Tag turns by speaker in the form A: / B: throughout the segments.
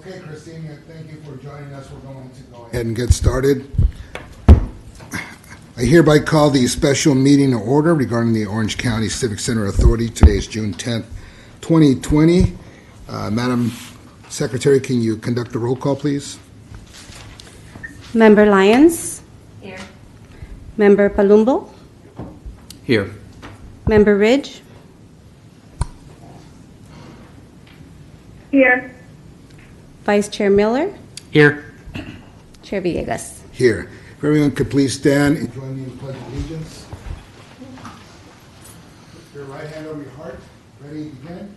A: Okay, Christine, thank you for joining us. We're going to go ahead and get started. I hereby call the special meeting to order regarding the Orange County Civic Center Authority. Today is June 10th, 2020. Madam Secretary, can you conduct a roll call, please?
B: Member Lyons?
C: Here.
B: Member Palumbo?
D: Here.
B: Member Ridge?
C: Here.
B: Vice Chair Miller?
D: Here.
B: Chair Villegas?
A: Here. If everyone could please stand and join me in the Pledge of Allegiance. Put your right hand over your heart. Ready to begin?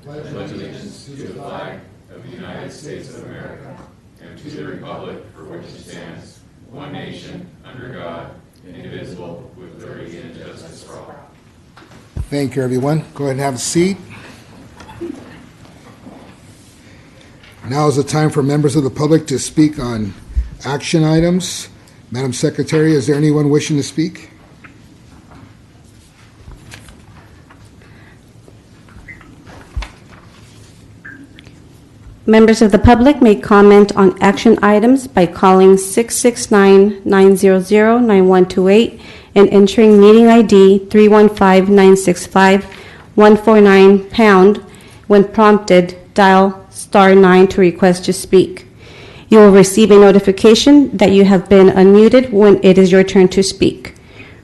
E: Pledge allegiance to the flag of the United States of America and to the republic for which it stands, one nation, under God, indivisible, with liberty and justice for all.
A: Thank you, everyone. Go ahead and have a seat. Now is the time for members of the public to speak on action items. Madam Secretary, is there anyone wishing to speak?
B: Members of the public may comment on action items by calling 669-900-9128 and entering meeting ID 315-965-149#. When prompted, dial *9 to request to speak. You will receive a notification that you have been unmuted when it is your turn to speak.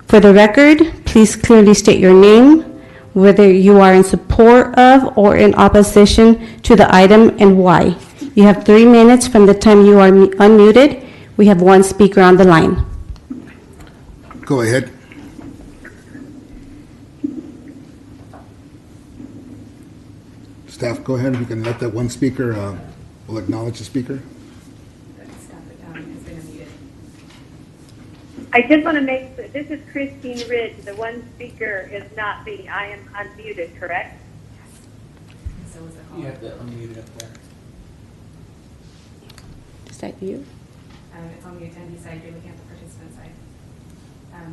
B: For the record, please clearly state your name, whether you are in support of or in opposition to the item, and why. You have 3 minutes from the time you are unmuted. We have one speaker on the line.
A: Go ahead. Staff, go ahead. We can let that one speaker, we'll acknowledge the speaker.
C: I just want to make, this is Christine Ridge. The one speaker is not me. I am unmuted, correct?
F: So is the
D: You
F: caller.
D: have to unmute it up there.
B: Is that you?
F: It's on the attendee side. You're looking at the participant side.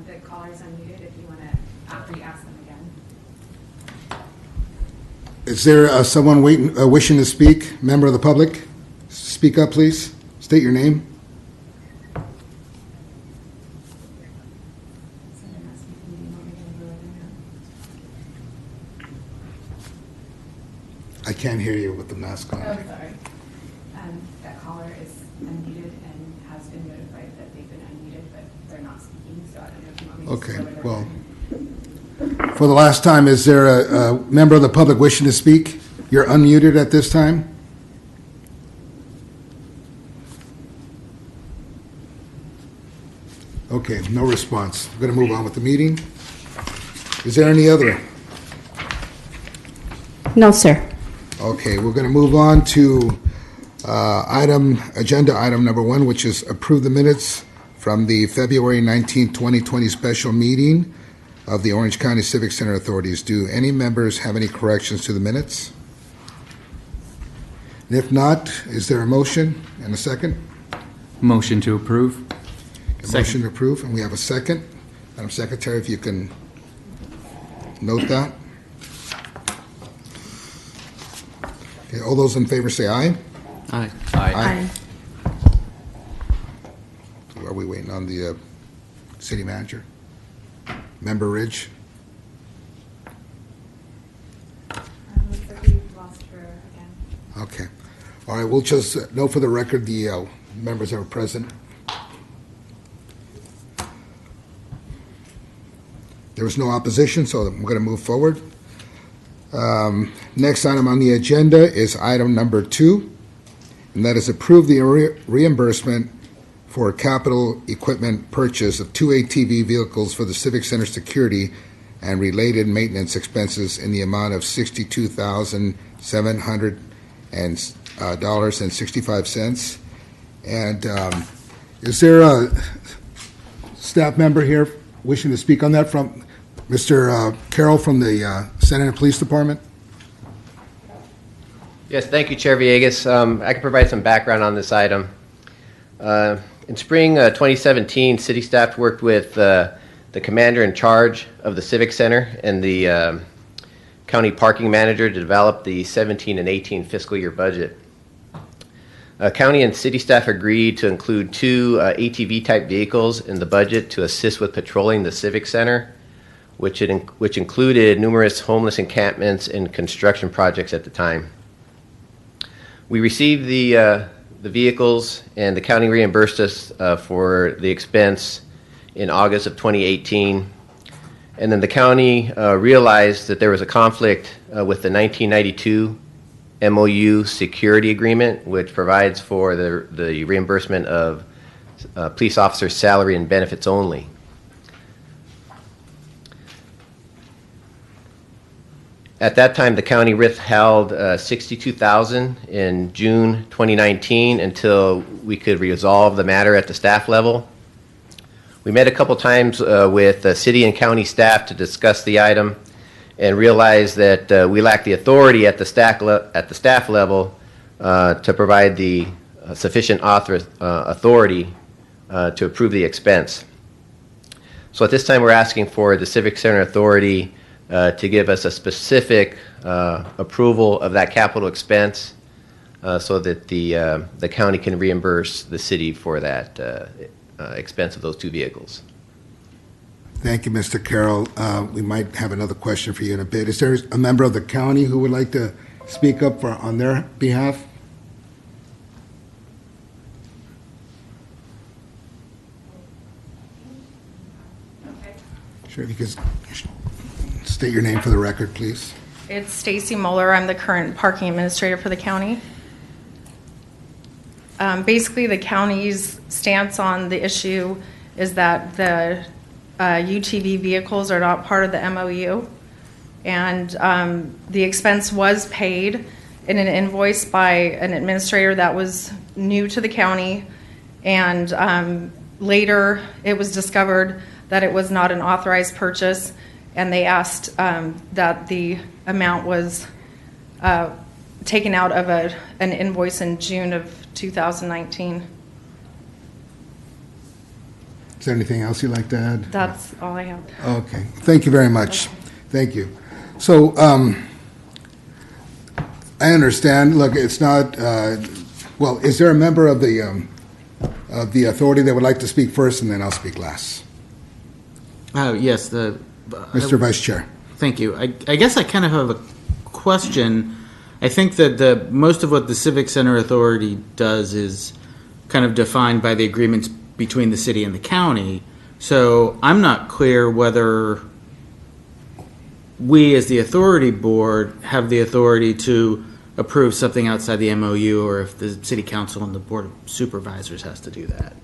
F: The caller's unmuted if you want to, after you ask them again.
A: Is there someone wishing to speak? Member of the public? Speak up, please. State your name.
F: So I'm asking if you want me to go over now.
A: I can't hear you with the mask on.
F: Oh, sorry. That caller is unmuted and has been notified that they've been unmuted, but they're not speaking, so I don't know if you want me to
A: Okay,
F: just go over their
A: well,
F: turn.
A: for the last time, is there a member of the public wishing to speak? You're unmuted at this time. Okay, no response. We're going to move on with the meeting. Is there any other?
B: No, sir.
A: Okay, we're going to move on to agenda item number 1, which is approve the minutes from the February 19, 2020 special meeting of the Orange County Civic Center Authorities. Do any members have any corrections to the minutes? And if not, is there a motion and a second?
D: Motion to approve.
A: A motion to approve, and we have a second. Madam Secretary, if you can note that. Okay, all those in favor say aye.
D: Aye.
A: Aye. Are we waiting on the city manager? Member Ridge?
F: Looks like we've lost her again.
A: Okay. All right, we'll just note for the record the members that are present. There was no opposition, so we're going to move forward. Next item on the agenda is item number 2, and that is approve the reimbursement for capital equipment purchase of 2 ATV vehicles for the Civic Center security and related maintenance expenses in the amount of $62,700.65. And is there a staff member here wishing to speak on that from Mr. Carroll from the San Diego Police Department?
G: Yes, thank you, Chair Villegas. I can provide some background on this item. In spring 2017, city staff worked with the commander in charge of the Civic Center and the county parking manager to develop the 17 and 18 fiscal year budget. County and city staff agreed to include 2 ATV-type vehicles in the budget to assist with patrolling the Civic Center, which included numerous homeless encampments and construction projects at the time. We received the vehicles, and the county reimbursed us for the expense in August of 2018. And then the county realized that there was a conflict with the 1992 MOU security agreement, which provides for the reimbursement of police officers' salary and benefits only. At that time, the county withheld $62,000 in June 2019 until we could resolve the matter at the staff level. We met a couple times with city and county staff to discuss the item and realized that we lacked the authority at the staff level to provide the sufficient authority to approve the expense. So at this time, we're asking for the Civic Center Authority to give us a specific approval of that capital expense so that the county can reimburse the city for that expense of those 2 vehicles.
A: Thank you, Mr. Carroll. We might have another question for you in a bit. Is there a member of the county who would like to speak up on their behalf?
F: Okay.
A: Sure, if you could state your name for the record, please.
H: It's Stacy Moeller. I'm the current parking administrator for the county. Basically, the county's stance on the issue is that the UTV vehicles are not part of the MOU, and the expense was paid in an invoice by an administrator that was new to the county, and later it was discovered that it was not an authorized purchase, and they asked that the amount was taken out of an invoice in June of 2019.
A: Is there anything else you'd like to add?
H: That's all I have.
A: Okay, thank you very much. Thank you. So, I understand, look, it's not, well, is there a member of the authority that would like to speak first, and then I'll speak last?
I: Yes,
A: Mr. Vice Chair.
I: thank you. I guess I kind of have a question. I think that most of what the Civic Center Authority does is kind of defined by the agreements between the city and the county. So I'm not clear whether we as the authority board have the authority to approve something outside the MOU, or if the city council and the board of supervisors has to do that.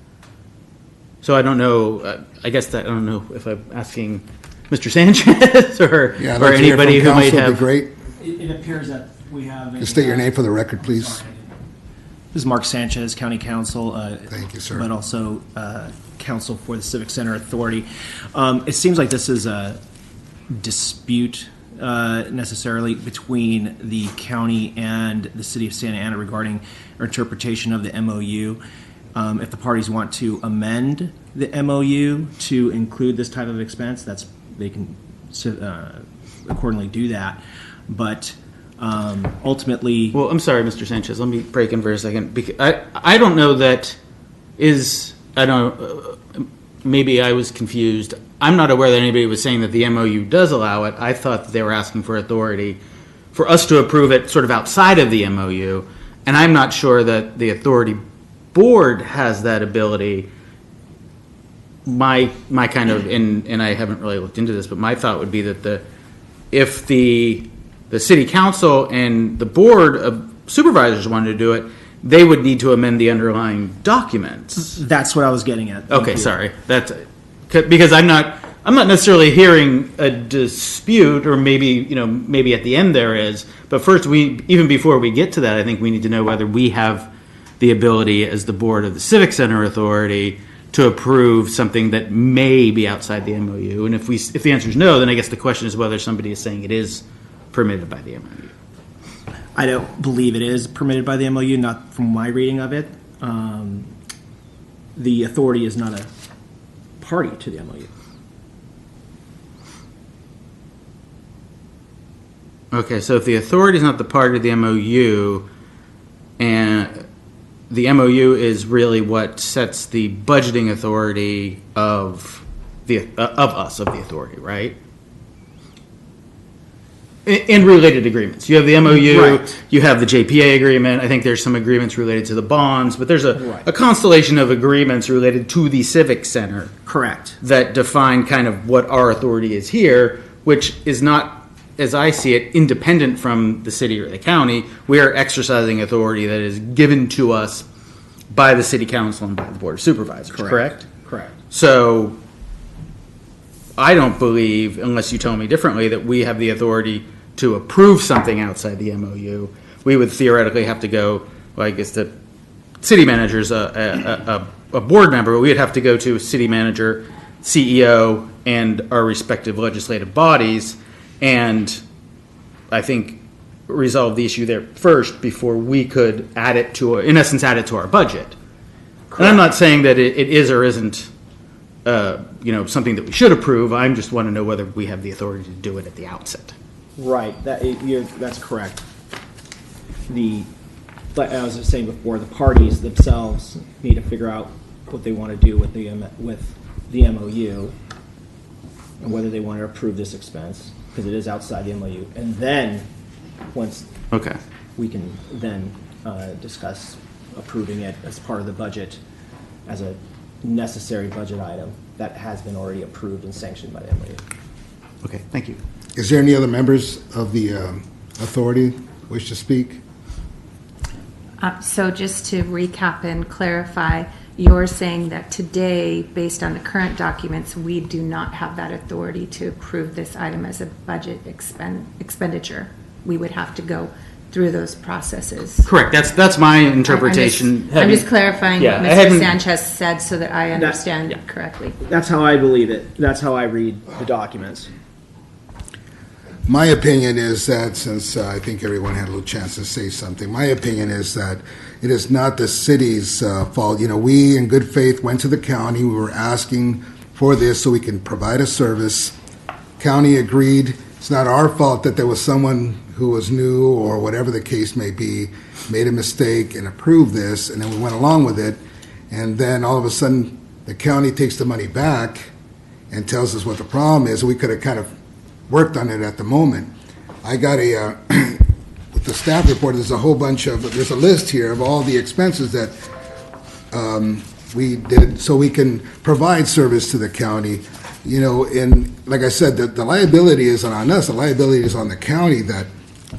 I: So I don't know, I guess that, I don't know if I'm asking Mr. Sanchez or anybody who might have.
A: Great.
J: It appears that we have.
A: Just state your name for the record, please.
J: Sorry. This is Mark Sanchez, County Counsel.
A: Thank you, sir.
J: But also counsel for the Civic Center Authority. It seems like this is a dispute necessarily between the county and the city of Santa Ana regarding interpretation of the MOU. If the parties want to amend the MOU to include this type of expense, they can accordingly do that. But ultimately,
I: Well, I'm sorry, Mr. Sanchez. Let me break in for a second. Because I don't know that is. I don't. Maybe I was confused. I'm not aware that anybody was saying that the MOU does allow it. I thought that they were asking for authority for us to approve it sort of outside of the MOU, and I'm not sure that the authority board has that ability. My kind of, and I haven't really looked into this, but my thought would be that if the city council and the board of supervisors wanted to do it, they would need to amend the underlying documents.
J: that's what I was getting at. Thank
I: Okay,
J: you.
I: sorry. That's because I'm not necessarily hearing a dispute, or maybe at the end there is. But first, even before we get to that, I think we need to know whether we have the ability as the board of the Civic Center Authority to approve something that may be outside the MOU. And if the answer is no, then I guess the question is whether somebody is saying it is permitted by the MOU.
J: I don't believe it is permitted by the MOU, not from my reading of it. The authority is not a party to the MOU.
I: Okay, so if the authority is not the party to the MOU, and the MOU is really what sets the budgeting authority of the authority, right? And related agreements. You have the MOU,
J: Right.
I: you have the JPA agreement. I think there's some agreements related to the bonds, but there's
J: Right.
I: a constellation of agreements related to the Civic Center
J: Correct.
I: that define kind of what our authority is here, which is not, as I see it, independent from the city or the county. We are exercising authority that is given to us by the city council and by the board of supervisors, correct?
J: Correct.
I: So I don't believe, unless you tell me differently, that we have the authority to approve something outside the MOU. We would theoretically have to go, well, I guess the city manager's a board member, but we'd have to go to city manager, CEO, and our respective legislative bodies, and I think resolve the issue there first before we could add it to, in essence, add it to our budget. And I'm not saying that it is or isn't something that we should approve. I just want to know whether we have the authority to do it at the outset.
J: Right. That's correct. But as I was saying before, the parties themselves need to figure out what they want to do with the MOU and whether they want to approve this expense because it is outside the MOU. And then once
I: Okay.
J: we can then discuss approving it as part of the budget as a necessary budget item that has been already approved and sanctioned by the MOU.
I: Okay, thank you.
A: Is there any other members of the authority wish to speak?
K: So just to recap and clarify, you're saying that today, based on the current documents, we do not have that authority to approve this item as a budget expenditure. We would have to go through those processes.
I: Correct. That's my interpretation.
K: I'm just clarifying
I: Yeah,
K: what
I: I
K: Mr.
I: haven't-
K: Sanchez said so that I understand
J: yeah.
K: correctly.
J: That's how I believe it. That's how I read the documents.
A: My opinion is that, since I think everyone had a little chance to say something, my opinion is that it is not the city's fault. We, in good faith, went to the county. We were asking for this so we can provide a service. County agreed. It's not our fault that there was someone who was new or whatever the case may be, made a mistake and approved this, and then we went along with it. And then all of a sudden, the county takes the money back and tells us what the problem is. We could have kind of worked on it at the moment. I got with the staff report, there's a list here of all the expenses that we did so we can provide service to the county. And like I said, the liability isn't on us, the liability is on the county that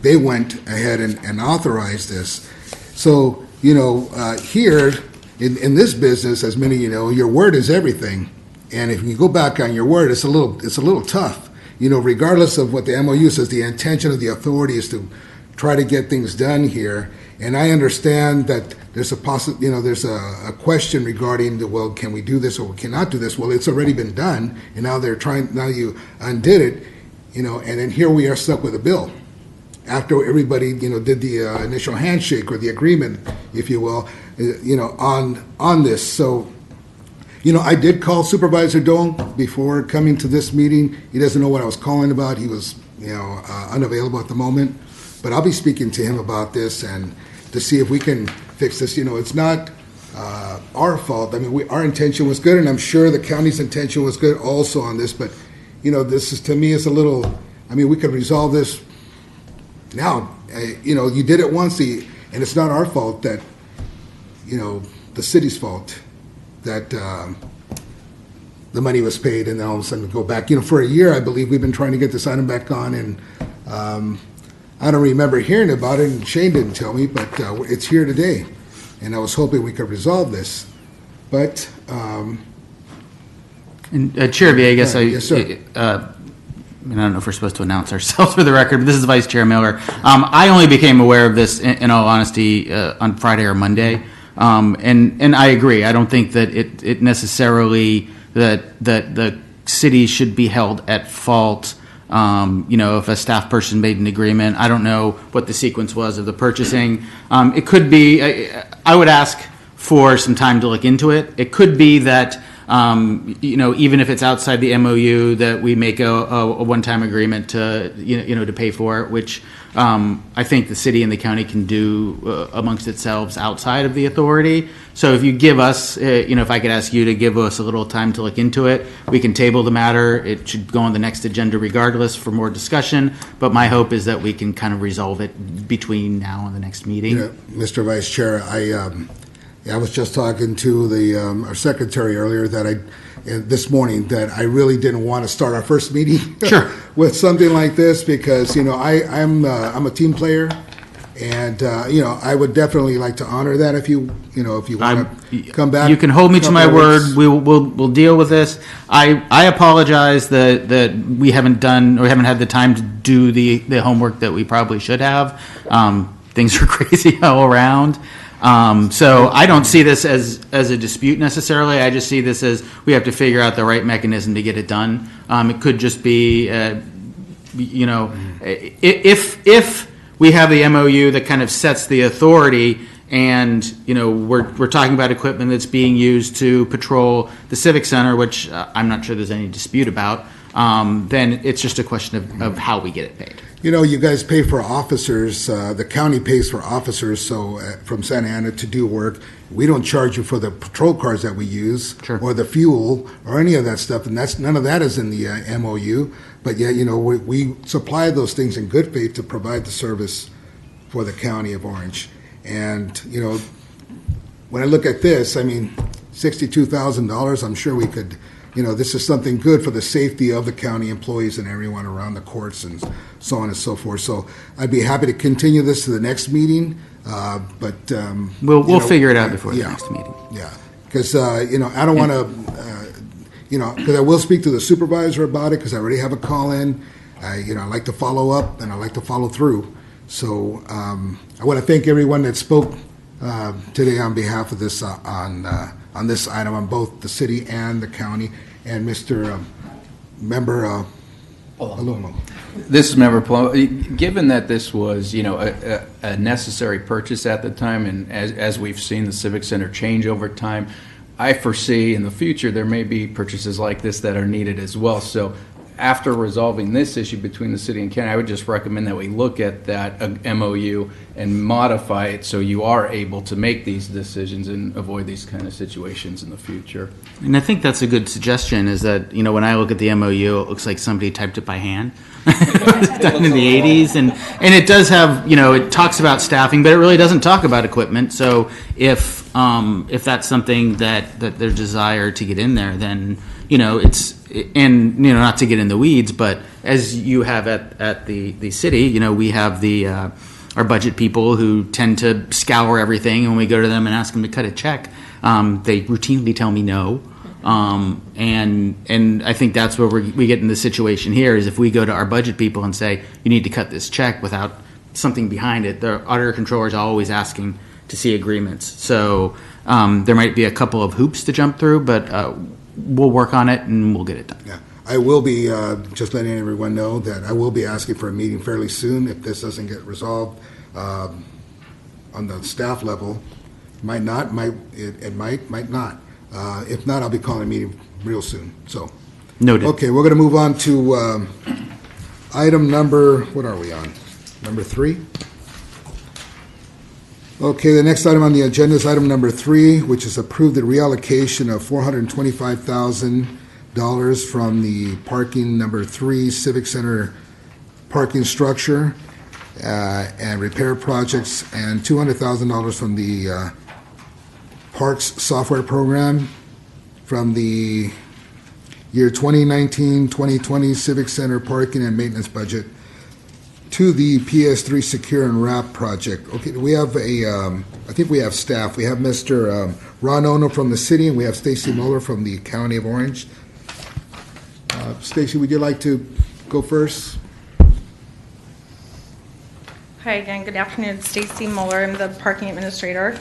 A: they went ahead and authorized this. So, here in this business, as many your word is everything. And if you go back on your word, it's a little tough. Regardless of what the MOU says, the intention of the authority is to try to get things done here. And I understand that there's there's a question regarding can we do this or we cannot do this? Well, it's already been done, and now you undid it, and then here we are stuck with a bill. After everybody, did the initial handshake or the agreement, if you will, on this. So, I did call Supervisor Dole before coming to this meeting. He doesn't know what I was calling about. He was, unavailable at the moment. But I'll be speaking to him about this and to see if we can fix this. It's not our fault. I mean, our intention was good, and I'm sure the county's intention was good also on this. But, this is, to me, it's a little, we could resolve this now. You did it once, and it's not our fault that, the city's fault that the money was paid, and then all of a sudden we go back. For a year, I believe we've been trying to get this item back on, and I don't remember hearing about it, and Shane didn't tell me, but it's here today, and I was hoping we could resolve this. But
I: And Chair Villegas,
A: yes, sir.
I: I don't know if we're supposed to announce ourselves for the record, but this is Vice Chair Miller. I only became aware of this, in all honesty, on Friday or Monday. And I agree. I don't think that it necessarily that the city should be held at fault. If a staff person made an agreement, I don't know what the sequence was of the purchasing. It could be. I would ask for some time to look into it. It could be that even if it's outside the MOU, that we make a one-time agreement to to pay for it, which I think the city and the county can do amongst itself outside of the authority. So if you give us, if I could ask you to give us a little time to look into it, we can table the matter. It should go on the next agenda regardless for more discussion. But my hope is that we can kind of resolve it between now and the next meeting.
A: Mr. Vice Chair, I was just talking to our secretary earlier this morning that I really didn't want to start our first meeting with something like this because I'm a team player, and I would definitely like to honor that if you want to come back.
I: You can hold me to my word. We'll deal with this. I apologize that we haven't done or haven't had the time to do the homework that we probably should have. Things are crazy all around. So I don't see this as a dispute necessarily. I just see this as we have to figure out the right mechanism to get it done. It could just be, if we have the MOU that kind of sets the authority, and we're talking about equipment that's being used to patrol the Civic Center, which I'm not sure there's any dispute about. Then it's just a question of how we get it paid.
A: You guys pay for officers. The county pays for officers, so from Santa Ana to do work. We don't charge you for the patrol cars that we use, or the fuel, or any of that stuff, and none of that is in the MOU. But yet, we supply those things in good faith to provide the service for the county of Orange. And when I look at this, I mean, $62,000. I'm sure we could. This is something good for the safety of the county employees and everyone around the courts and so on and so forth. So I'd be happy to continue this to the next meeting, but
I: we'll figure it out before the next meeting.
A: Yeah, because I don't want to, because I will speak to the supervisor about it because I already have a call in. I like to follow up and I like to follow through. So I want to thank everyone that spoke today on behalf of this on this item on both the city and the county, and Mr. Member Palomo.
D: This is Member Palomo. Given that this was, a necessary purchase at the time, and as we've seen the Civic Center change over time, I foresee in the future there may be purchases like this that are needed as well. So after resolving this issue between the city and county, I would just recommend that we look at that MOU and modify it so you are able to make these decisions and avoid these kind of situations in the future.
I: And I think that's a good suggestion is that, when I look at the MOU, it looks like somebody typed it by hand. Done in the 80s. And it does have, it talks about staffing, but it really doesn't talk about equipment. So if that's something that their desire to get in there, then, not to get in the weeds, but as you have at the city, we have our budget people who tend to scour everything, and when we go to them and ask them to cut a check, they routinely tell me no. And I think that's where we get in the situation here is if we go to our budget people and say, you need to cut this check without something behind it, the auditor controller is always asking to see agreements. So there might be a couple of hoops to jump through, but we'll work on it and we'll get it done.
A: Yeah, I will be just letting everyone know that I will be asking for a meeting fairly soon if this doesn't get resolved on the staff level. Might not, it might not. If not, I'll be calling a meeting real soon. So,
I: noted.
A: Okay, we're going to move on to item number. What are we on? Number 3. Okay, the next item on the agenda is item number 3, which is approve the reallocation of $425,000 from the parking number 3 Civic Center parking structure and repair projects, and $200,000 from the Parks software program from the year 2019-2020 Civic Center parking and maintenance budget to the PS3 Secure and Wrap project. Okay, we have I think we have staff. We have Mr. Ron Ono from the city, and we have Stacy Muller from the County of Orange. Stacy, would you like to go first?
H: Hi again, good afternoon. Stacy Muller, I'm the parking administrator.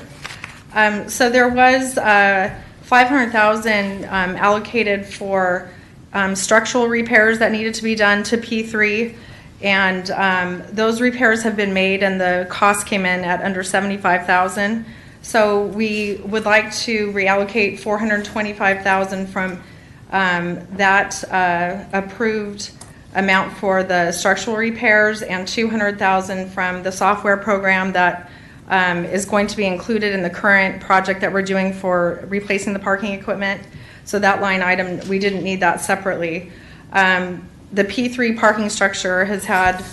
H: So there was $500,000 allocated for structural repairs that needed to be done to P3. And those repairs have been made, and the cost came in at under $75,000. So we would like to reallocate $425,000 from that approved amount for the structural repairs and $200,000 from the software program that is going to be included in the current project that we're doing for replacing the parking equipment. So that line item, we didn't need that separately. The P3 parking structure has had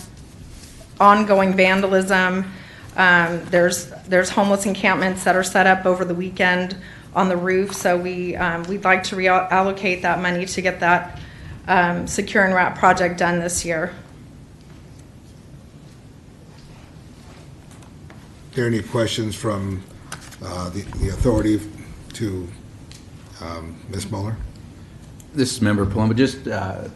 H: ongoing vandalism. There's homeless encampments that are set up over the weekend on the roof, so we'd like to reallocate that money to get that secure and wrap project done this year.
A: Are there any questions from the authority to Ms. Mueller?
D: This is Member Palumbo. Just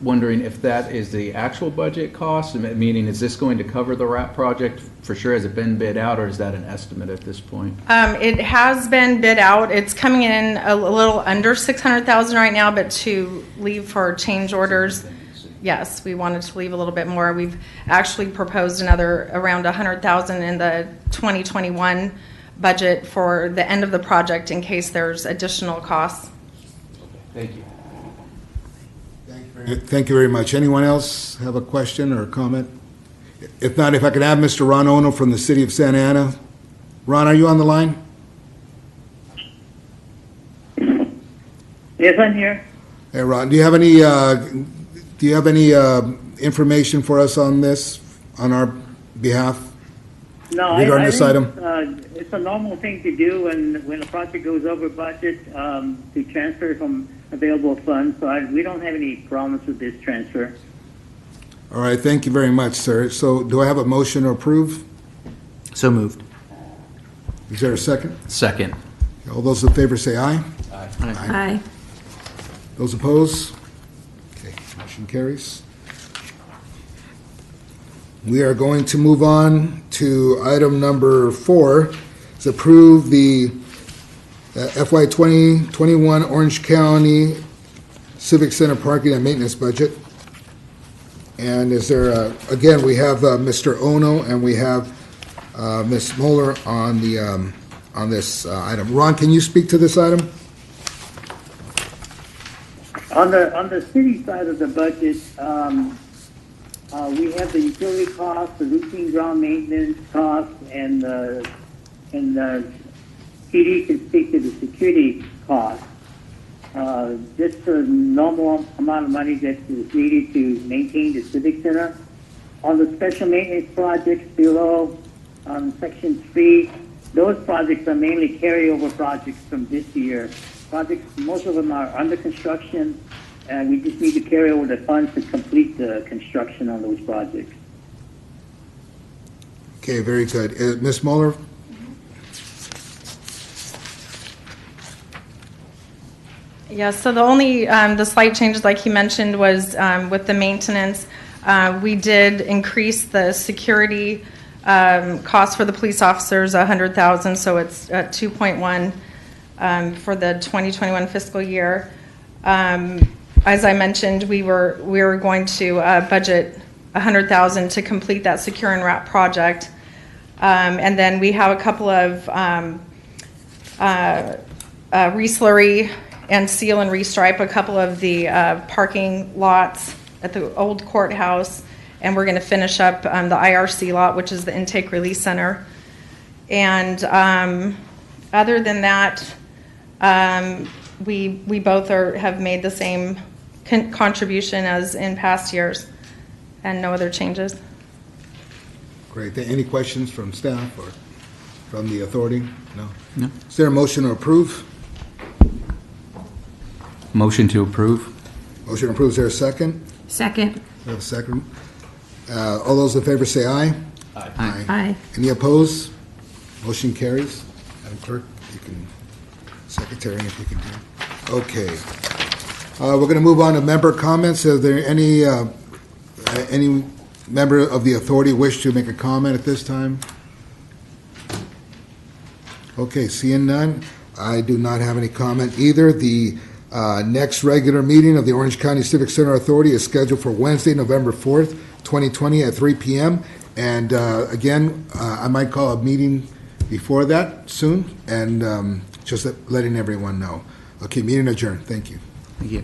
D: wondering if that is the actual budget cost, meaning is this going to cover the wrap project for sure? Has it been bid out, or is that an estimate at this point?
H: It has been bid out. It's coming in a little under $600,000 right now, but to leave for change orders, yes, we wanted to leave a little bit more. We've actually proposed another around $100,000 in the 2021 budget for the end of the project in case there's additional costs.
D: Thank you.
A: Thank you very much. Anyone else have a question or a comment? If not, if I could have Mr. Ron Ono from the City of Santa Ana. Ron, are you on the line?
L: Yes, I'm here.
A: Hey, Ron, do you have any information for us on this, on our behalf?
L: No,
A: regarding this
L: think,
A: item?
L: It's a normal thing to do when a project goes over budget to transfer from available funds. So we don't have any problems with this transfer.
A: All right, thank you very much, sir. So do I have a motion to approve?
I: So moved.
A: Is there a second?
D: Second.
A: All those in favor say aye.
D: Aye.
K: Aye.
A: Those opposed? Okay, motion carries. We are going to move on to item number 4. It's approve the FY 2021 Orange County Civic Center parking and maintenance budget. And is there, again, we have Mr. Ono and we have Ms. Mueller on this item. Ron, can you speak to this item?
L: On the city side of the budget, we have the utility costs, the routine ground maintenance costs, and PD can speak to the security costs. Just a normal amount of money that is needed to maintain the Civic Center. On the special maintenance projects below, on Section 3, those projects are mainly carryover projects from this year. Projects, most of them are under construction, and we just need to carry over the funds to complete the construction on those projects.
A: Okay, very good. Ms. Mueller?
H: Yeah, so the only, the slight changes like he mentioned was with the maintenance, we did increase the security cost for the police officers $100,000, so it's at 2.1 for the 2021 fiscal year. As I mentioned, we were going to budget $100,000 to complete that secure and wrap project, and then we have a couple of reslurry and seal and restripe a couple of the parking lots at the old courthouse, and we're going to finish up the IRC lot, which is the intake release center. And other than that, we both have made the same contribution as in past years, and no other changes.
A: Great. Any questions from staff or from the authority? No?
D: No.
A: Is there a motion to approve?
D: Motion to approve.
A: Motion to approve. Is there a second?
K: Second.
A: We have a second. All those in favor say aye.
D: Aye.
K: Aye.
A: Any opposed? Motion carries. Madam Clerk, you can, Secretary, if you can do. Okay. We're going to move on to member comments. Are there any member of the authority wish to make a comment at this time? Okay, seeing none, I do not have any comment either. The next regular meeting of the Orange County Civic Center Authority is scheduled for Wednesday, November 4th, 2020 at 3 p.m. And again, I might call a meeting before that soon, and just letting everyone know. Okay, meeting adjourned. Thank you.
I: Thank you.